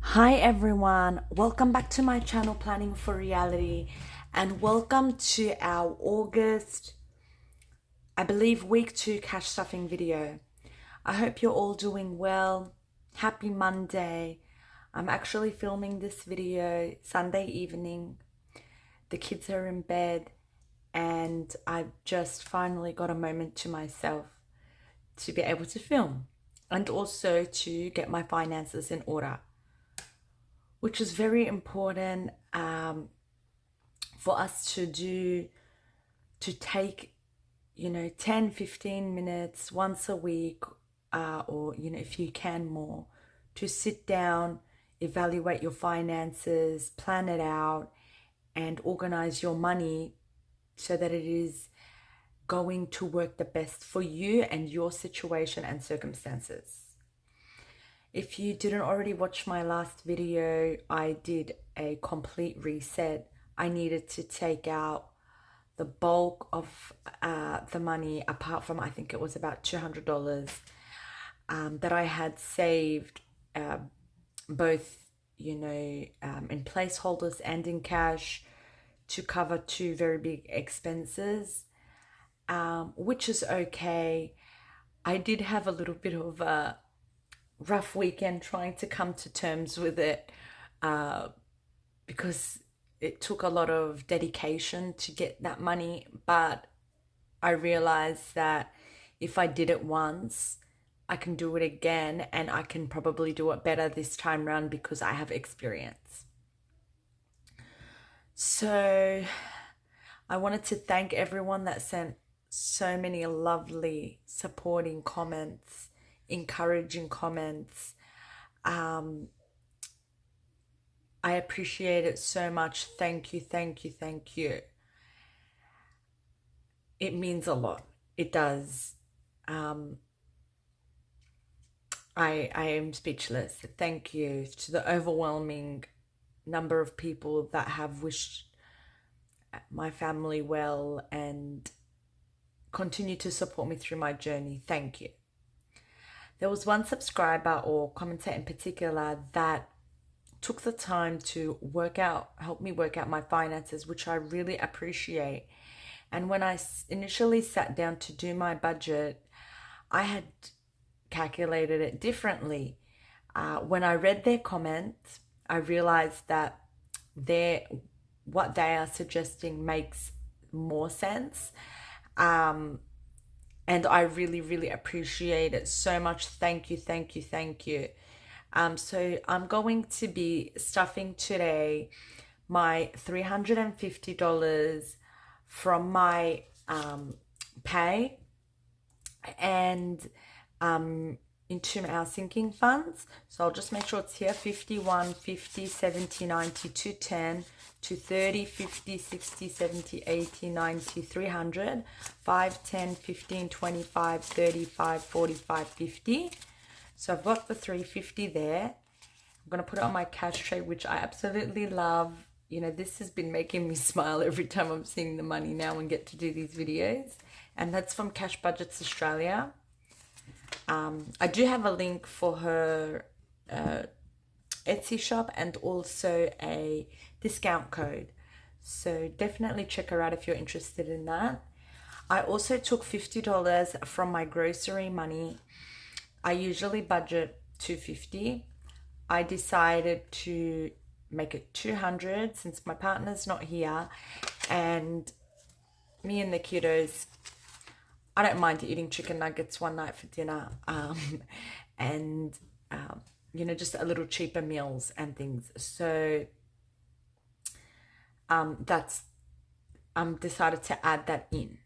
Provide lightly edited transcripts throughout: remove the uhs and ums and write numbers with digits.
Hi everyone, welcome back to my channel Planning for Reality and welcome to our August, I believe week 2 cash stuffing video. I hope you're all doing well. Happy Monday. I'm actually filming this video Sunday evening. The kids are in bed and I've just finally got a moment to myself to be able to film and also to get my finances in order, which is very important for us to do, to take 10-15 minutes once a week, or if you can more, to sit down, evaluate your finances, plan it out and organize your money so that it is going to work the best for you and your situation and circumstances. If you didn't already watch my last video, I did a complete reset. I needed to take out the bulk of the money, apart from I think it was about $200 that I had saved, both in placeholders and in cash, to cover two very big expenses, which is okay. I did have a little bit of a rough weekend trying to come to terms with it, because it took a lot of dedication to get that money, but I realized that if I did it once, I can do it again, and I can probably do it better this time around because I have experience. So I wanted to thank everyone that sent so many lovely supporting comments, encouraging comments. I appreciate it so much. Thank you, thank you, thank you. It means a lot. It does. I am speechless. Thank you to the overwhelming number of people that have wished my family well and continue to support me through my journey. Thank you. There was one subscriber or commenter in particular that took the time to help me work out my finances, which I really appreciate. And when I initially sat down to do my budget, I had calculated it differently. When I read their comments, I realized that what they are suggesting makes more sense. And I really, really appreciate it so much. Thank you, thank you, thank you. So I'm going to be stuffing today my $350 from my pay and into our sinking funds. So I'll just make sure it's here: 51, 50, 70, 90, 210, 230, 50, 60, 70, 80, 90, 300, 5, 10, 15, 25, 35, 45, 50. So I've got the 350 there. I'm going to put it on my cash tray, which I absolutely love. This has been making me smile every time I'm seeing the money now and get to do these videos. And that's from Cash Budgets Australia. I do have a link for her Etsy shop and also a discount code. So definitely check her out if you're interested in that. I also took $50 from my grocery money. I usually budget $250. I decided to make it $200 since my partner's not here, and me and the kiddos, I don't mind eating chicken nuggets one night for dinner, and just a little cheaper meals and things. So that's decided to add that in.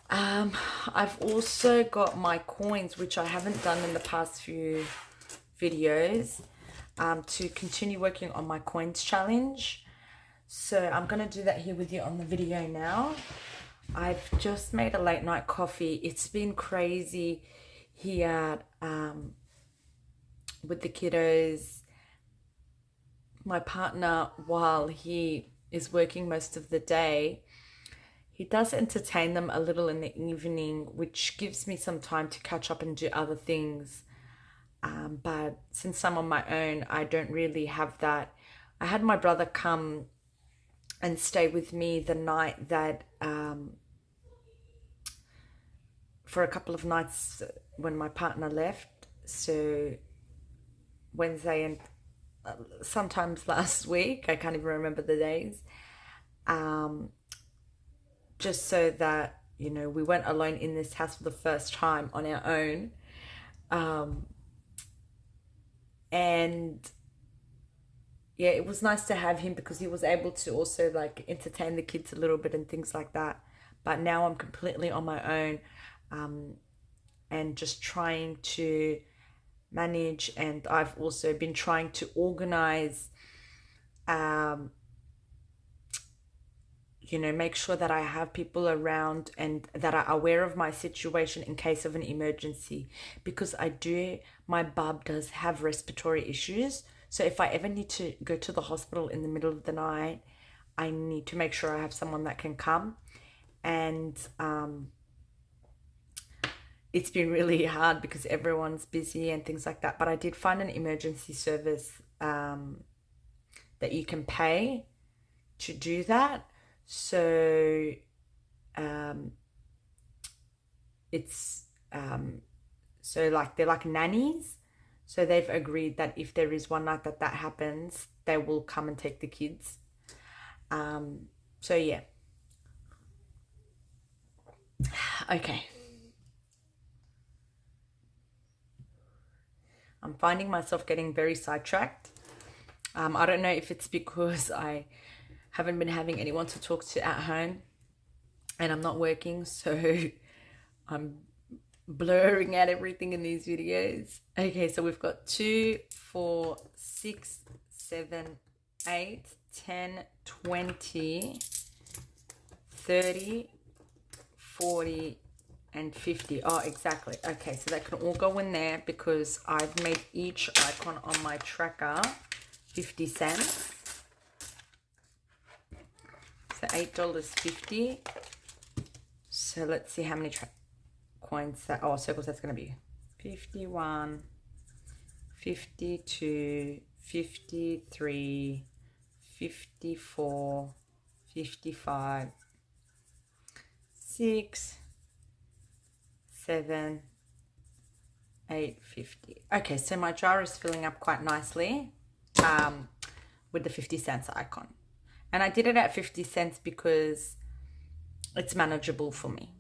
I've also got my coins, which I haven't done in the past few videos, to continue working on my coins challenge. So I'm going to do that here with you on the video now. I've just made a late night coffee. It's been crazy here with the kiddos. My partner, while he is working most of the day, he does entertain them a little in the evening, which gives me some time to catch up and do other things. But since I'm on my own, I don't really have that. I had my brother come and stay with me the night that, for a couple of nights when my partner left. So Wednesday and sometimes last week, I can't even remember the days. Just so that, you know, we weren't alone in this house for the first time on our own. And yeah, it was nice to have him because he was able to also like entertain the kids a little bit and things like that. But now I'm completely on my own, and just trying to manage. And I've also been trying to organize, you know, make sure that I have people around and that are aware of my situation in case of an emergency. Because my bub does have respiratory issues. So if I ever need to go to the hospital in the middle of the night, I need to make sure I have someone that can come. And it's been really hard because everyone's busy and things like that. But I did find an emergency service that you can pay to do that. So it's so like they're like nannies. So they've agreed that if there is one night that happens, they will come and take the kids. So yeah. Okay. I'm finding myself getting very sidetracked. I don't know if it's because I haven't been having anyone to talk to at home and I'm not working, so I'm blurring out everything in these videos. Okay, so we've got 2, 4, 6, 7, 8, 10, 20, 30, 40, and 50. Oh, exactly. Okay, so that can all go in there because I've made each icon on my tracker 50 cents. So $8.50. So let's see how many coins that, circles that's going to be. 51, 52, 53, 54, 55, 6, 7, 8, 50. Okay, so my jar is filling up quite nicely with the 50 cents icon. And I did it at 50 cents because it's manageable for me.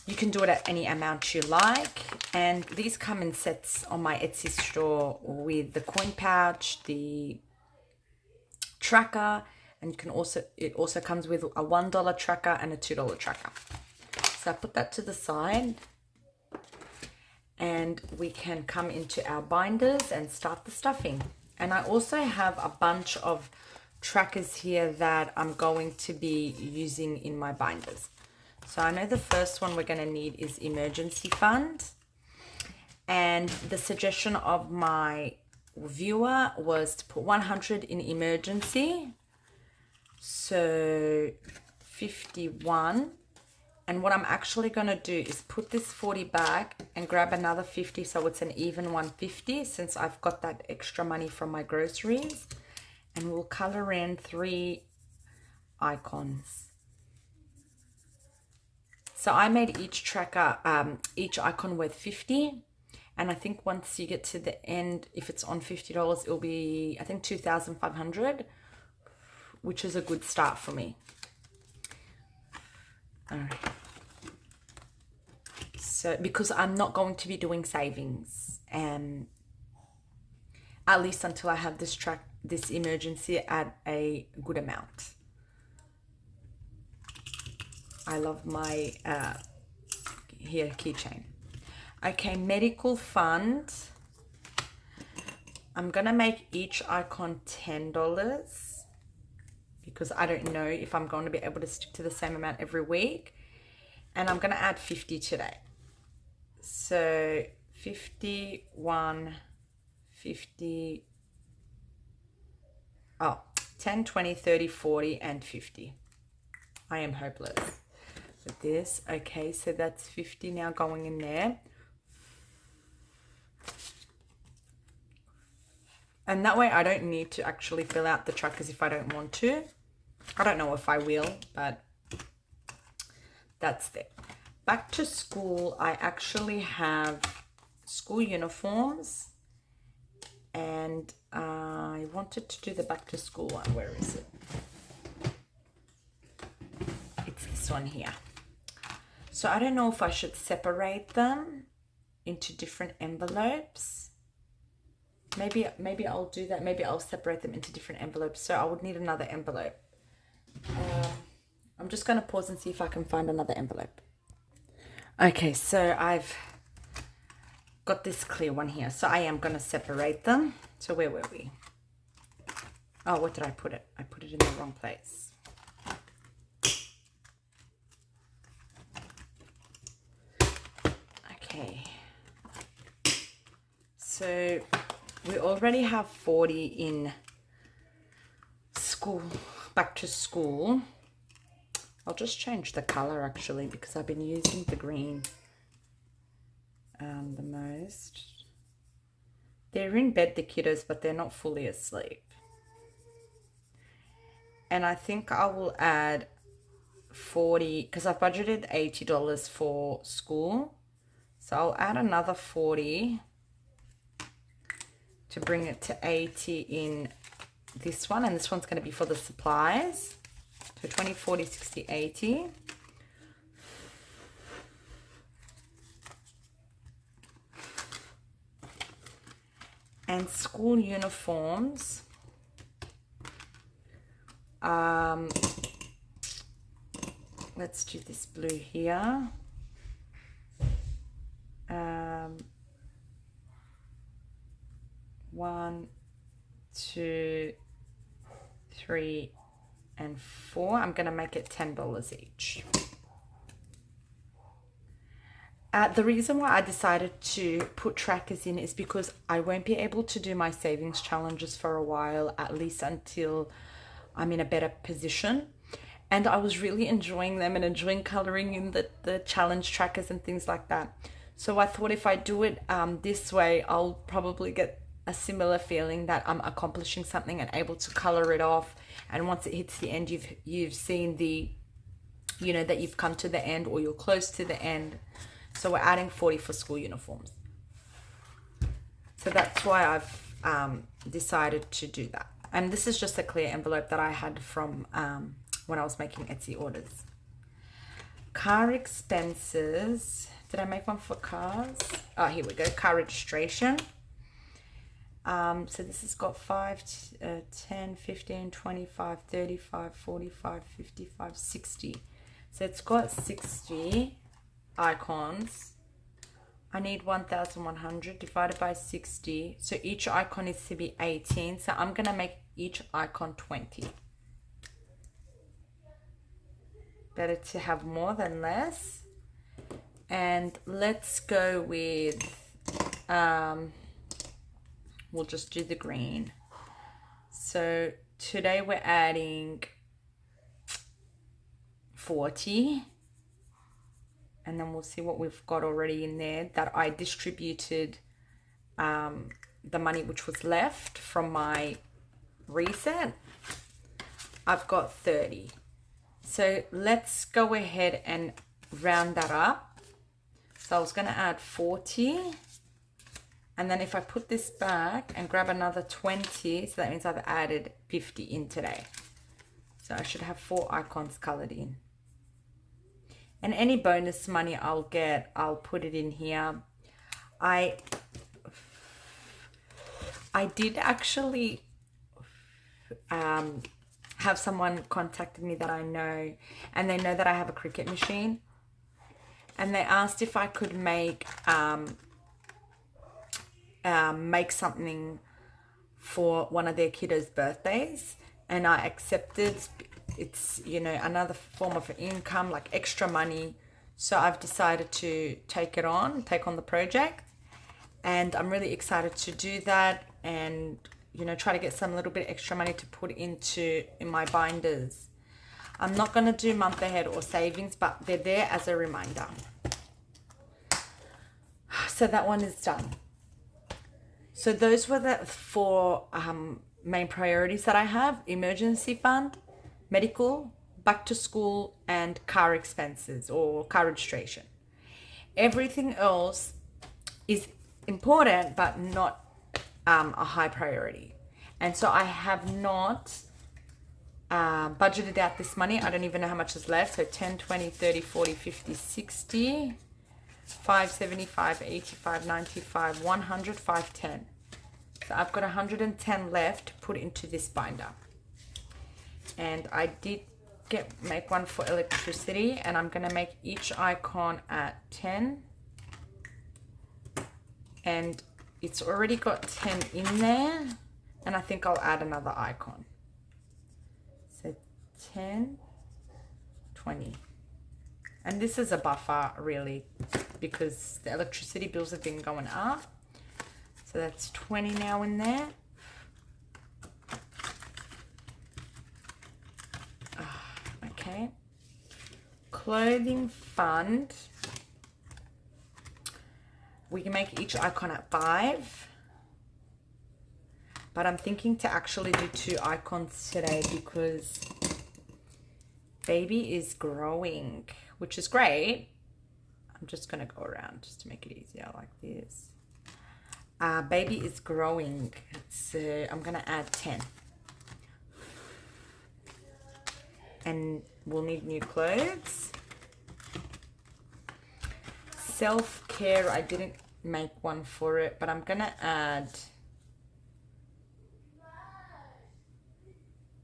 You can do it at any amount you like. And these come in sets on my Etsy store with the coin pouch, the tracker, and you can also, it also comes with a $1 tracker and a $2 tracker. So I put that to the side and we can come into our binders and start the stuffing. And I also have a bunch of trackers here that I'm going to be using in my binders. So I know the first one we're going to need is emergency fund. And the suggestion of my viewer was to put 100 in emergency. So 51. And what I'm actually going to do is put this 40 back and grab another 50 so it's an even 150 since I've got that extra money from my groceries. And we'll color in 3 icons. So I made each tracker, each icon worth 50. And I think once you get to the end, if it's on $50, it'll be, I think, 2,500, which is a good start for me. All right. So, because I'm not going to be doing savings, at least until I have this emergency at a good amount. I love my here keychain. Okay, medical fund. I'm gonna make each icon $10 because I don't know if I'm going to be able to stick to the same amount every week. And I'm gonna add 50 today. So 51, 50, 10, 20, 30, 40, and 50. I am hopeless with this. Okay, so that's 50 now going in there. And that way I don't need to actually fill out the trackers if I don't want to. I don't know if I will, but that's it. Back to school, I actually have school uniforms, and I wanted to do the back to school one. Where is it? It's this one here. So I don't know if I should separate them into different envelopes. Maybe I'll do that. Maybe I'll separate them into different envelopes. So I would need another envelope. I'm just going to pause and see if I can find another envelope. Okay, so I've got this clear one here. So I am going to separate them. So where were we? Oh, what did I put it? I put it in the wrong place. Okay. So we already have 40 in school, back to school. I'll just change the color actually because I've been using the green the most. They're in bed, the kiddos, but they're not fully asleep. And I think I will add 40 because I've budgeted $80 for school. So I'll add another 40 to bring it to 80 in this one. And this one's going to be for the supplies. So 20, 40, 60, 80. And school uniforms. Let's do this blue here. 1, 2, 3, and 4. I'm going to make it $10 each. The reason why I decided to put trackers in is because I won't be able to do my savings challenges for a while, at least until I'm in a better position. And I was really enjoying them and enjoying coloring in the challenge trackers and things like that. So I thought if I do it this way, I'll probably get a similar feeling that I'm accomplishing something and able to color it off. And once it hits the end, you've seen the, you know, that you've come to the end or you're close to the end. So we're adding 40 for school uniforms. So that's why I've decided to do that. And this is just a clear envelope that I had from when I was making Etsy orders. Car expenses. Did I make one for cars? Oh, here we go. Car registration. So this has got 5, 10, 15, 25, 35, 45, 55, 60. So it's got 60 icons. I need 1,100 divided by 60. So each icon is to be 18. So I'm going to make each icon 20. Better to have more than less. And let's go with, we'll just do the green. So today we're adding 40. And then we'll see what we've got already in there that I distributed the money which was left from my reset. I've got 30. So let's go ahead and round that up. So I was going to add 40. And then if I put this back and grab another 20, so that means I've added 50 in today. So I should have 4 icons colored in. And any bonus money I'll get, I'll put it in here. I did actually have someone contacted me that I know, and they know that I have a cricket machine. And they asked if I could make something for one of their kiddos' birthdays. And I accepted. It's, you know, another form of income, like extra money. So I've decided to take on the project, and I'm really excited to do that, and, you know, try to get some little bit extra money to put in my binders. I'm not going to do month ahead or savings, but they're there as a reminder. So that one is done. So those were the four main priorities that I have: emergency fund, medical, back to school, and car expenses or car registration. Everything else is important, but not a high priority. And so I have not budgeted out this money. I don't even know how much is left. So 10, 20, 30, 40, 50, 60, 5, 75, 85, 95, 100, 510. So I've got 110 left to put into this binder. And I did make one for electricity, and I'm going to make each icon at 10. And it's already got 10 in there, and I think I'll add another icon. So 10, 20. And this is a buffer really, because the electricity bills have been going up. So that's 20 now in there. Okay. Clothing fund. We can make each icon at 5. But I'm thinking to actually do 2 icons today because baby is growing, which is great. I'm just going to go around just to make it easier like this. Baby is growing, so I'm going to add 10. And we'll need new clothes. Self-care, I didn't make one for it, but I'm going to add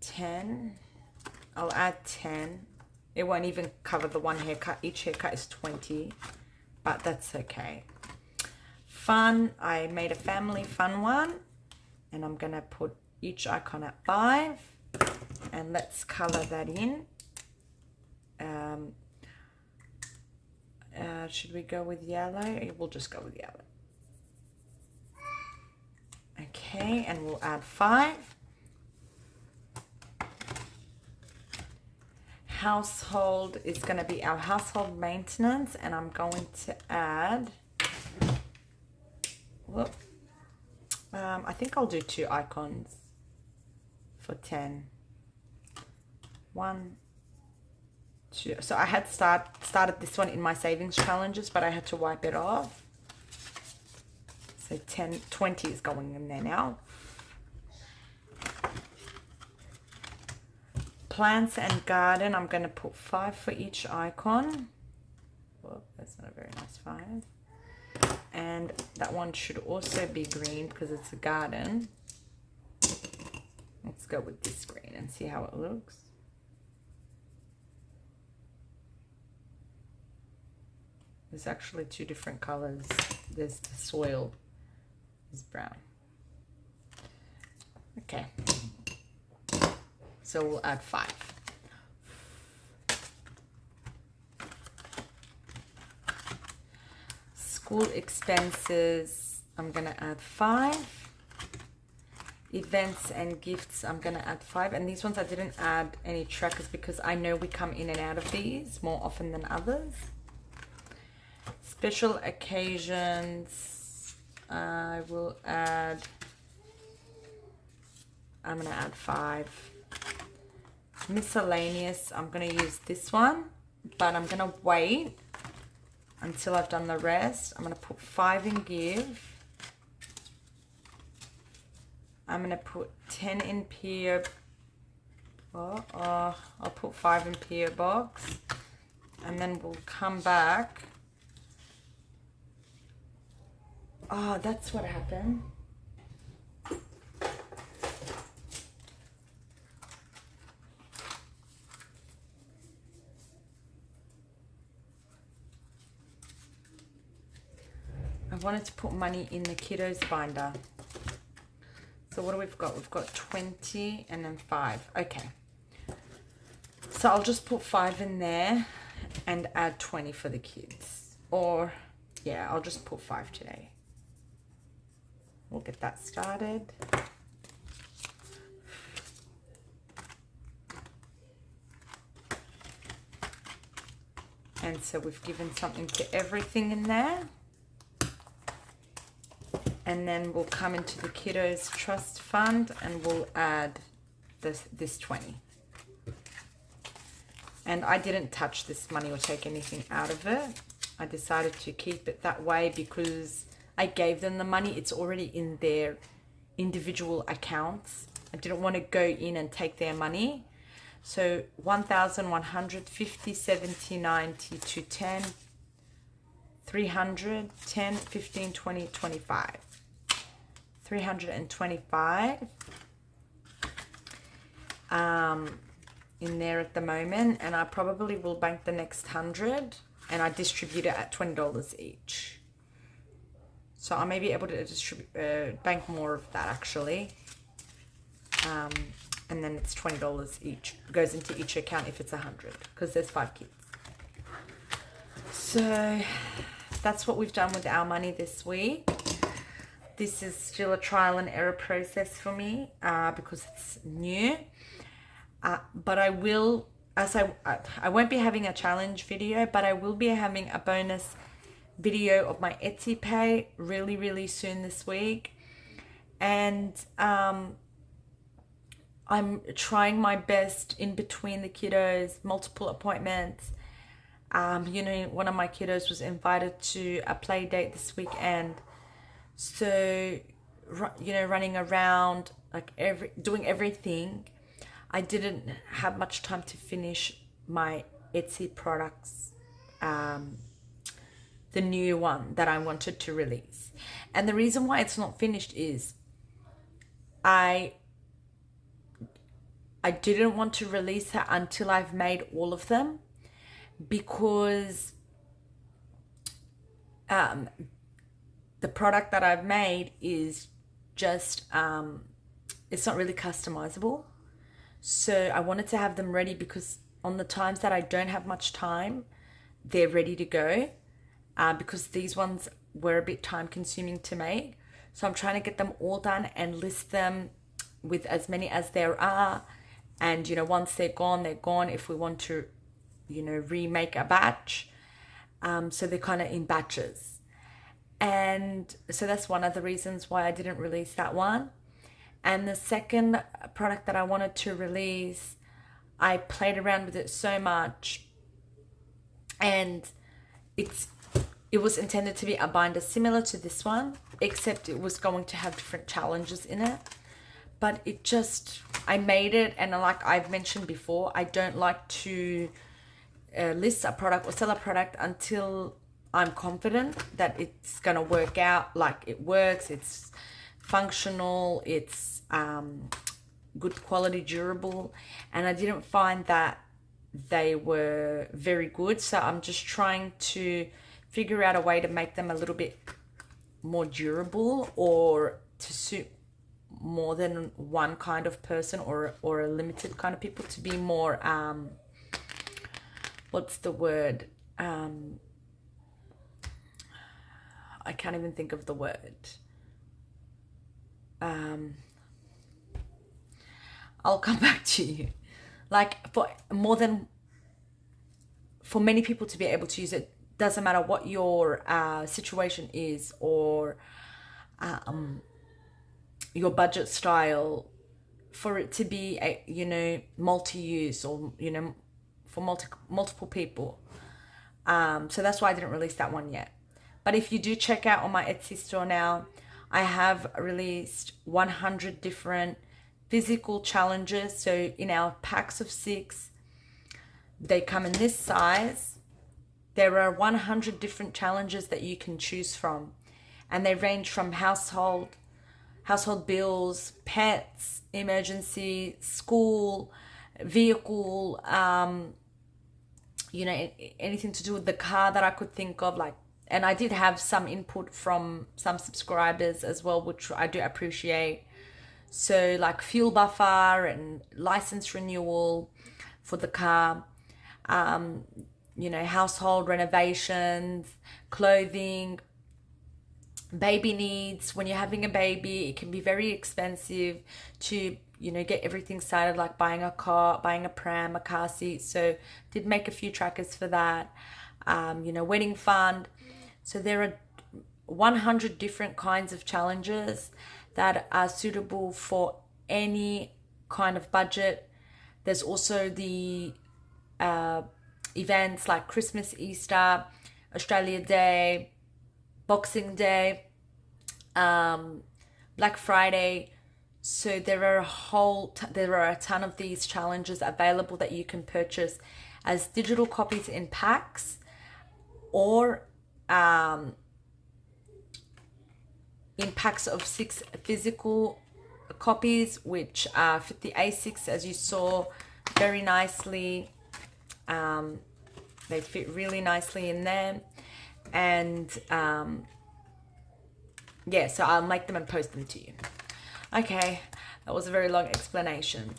10. I'll add 10. It won't even cover the one haircut. Each haircut is 20, but that's okay. Fun, I made a family fun one, and I'm going to put each icon at 5, and let's color that in. Should we go with yellow? We'll just go with yellow. Okay, and we'll add 5. Household is going to be our household maintenance, and I'm going to add, whoop, I think I'll do 2 icons for 10. 1, 2. So I had started this one in my savings challenges, but I had to wipe it off. So 10, 20 is going in there now. Plants and garden, I'm going to put 5 for each icon. Whoa, that's not a very nice 5. And that one should also be green because it's a garden. Let's go with this green and see how it looks. There's actually 2 different colors. There's the soil is brown. Okay. So we'll add 5. School expenses, I'm going to add 5. Events and gifts, I'm going to add 5. And these ones I didn't add any trackers because I know we come in and out of these more often than others. Special occasions, I will add, I'm going to add 5. Miscellaneous, I'm going to use this one, but I'm going to wait until I've done the rest. I'm going to put 5 in give. I'm going to put 10 in P.O. I'll put 5 in P.O. box, and then we'll come back. Oh, that's what happened. I wanted to put money in the kiddos binder. So what do we've got? We've got 20 and then 5. Okay. So I'll just put 5 in there and add 20 for the kids. Or, yeah, I'll just put 5 today. We'll get that started. And so we've given something to everything in there. And then we'll come into the kiddos trust fund and we'll add this 20. And I didn't touch this money or take anything out of it. I decided to keep it that way because I gave them the money. It's already in their individual accounts. I didn't want to go in and take their money. So 1,150, 70, 90, 210, 300, 10, 15, 20, 25. 325 in there at the moment, and I probably will bank the next 100 and I distribute it at $20 each. So I may be able to distribute bank more of that actually, and then it's $20 each. It goes into each account if it's 100 because there's 5 kids. So that's what we've done with our money this week. This is still a trial and error process for me because it's new. But I will, I won't be having a challenge video, but I will be having a bonus video of my Etsy pay really, really soon this week. And I'm trying my best in between the kiddos, multiple appointments. You know, one of my kiddos was invited to a play date this weekend. So, you know, running around, like doing everything, I didn't have much time to finish my Etsy products, the new one that I wanted to release. And the reason why it's not finished is I didn't want to release it until I've made all of them, because the product that I've made is just, it's not really customizable. So I wanted to have them ready because on the times that I don't have much time, they're ready to go, because these ones were a bit time consuming to make. So I'm trying to get them all done and list them with as many as there are. And, you know, once they're gone, they're gone. If we want to, you know, remake a batch. So they're kind of in batches. And so that's one of the reasons why I didn't release that one. And the second product that I wanted to release, I played around with it so much, and it was intended to be a binder similar to this one, except it was going to have different challenges in it. But it just, I made it, and like I've mentioned before, I don't like to list a product or sell a product until I'm confident that it's going to work out, like it works, it's functional, it's good quality, durable. And I didn't find that they were very good. So I'm just trying to figure out a way to make them a little bit more durable, or to suit more than one kind of person, or a limited kind of people, to be more, what's the word? I can't even think of the word. I'll come back to you. Like for many people to be able to use it, doesn't matter what your situation is, or your budget style, for it to be a, you know, multi-use, or, you know, for multiple people. So that's why I didn't release that one yet. But if you do check out on my Etsy store now, I have released 100 different physical challenges. So in our packs of 6, they come in this size. There are 100 different challenges that you can choose from. And they range from household bills, pets, emergency, school, vehicle, you know, anything to do with the car that I could think of, like. And I did have some input from some subscribers as well, which I do appreciate. So like fuel buffer and license renewal for the car, you know, household renovations, clothing, baby needs. When you're having a baby, it can be very expensive to, you know, get everything started, like buying a car, buying a pram, a car seat. So did make a few trackers for that. You know, wedding fund. So there are 100 different kinds of challenges that are suitable for any kind of budget. There's also the events like Christmas, Easter, Australia Day, Boxing Day, Black Friday. So there are a ton of these challenges available that you can purchase as digital copies in packs, or in packs of 6 physical copies, which fit the A6 as you saw very nicely. They fit really nicely in there, and yeah, so I'll make them and post them to you. Okay, that was a very long explanation.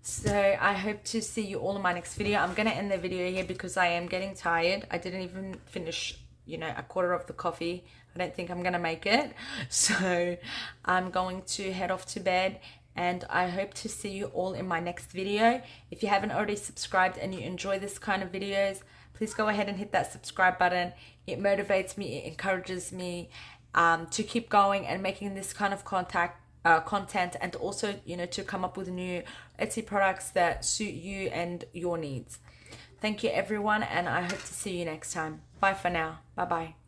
So I hope to see you all in my next video. I'm gonna end the video here because I am getting tired. I didn't even finish, you know, a quarter of the coffee. I don't think I'm gonna make it. So I'm going to head off to bed, and I hope to see you all in my next video. If you haven't already subscribed and you enjoy this kind of videos, please go ahead and hit that subscribe button. It motivates me, it encourages me to keep going and making this kind of content, and also, you know, to come up with new Etsy products that suit you and your needs. Thank you everyone, and I hope to see you next time. Bye for now. Bye bye.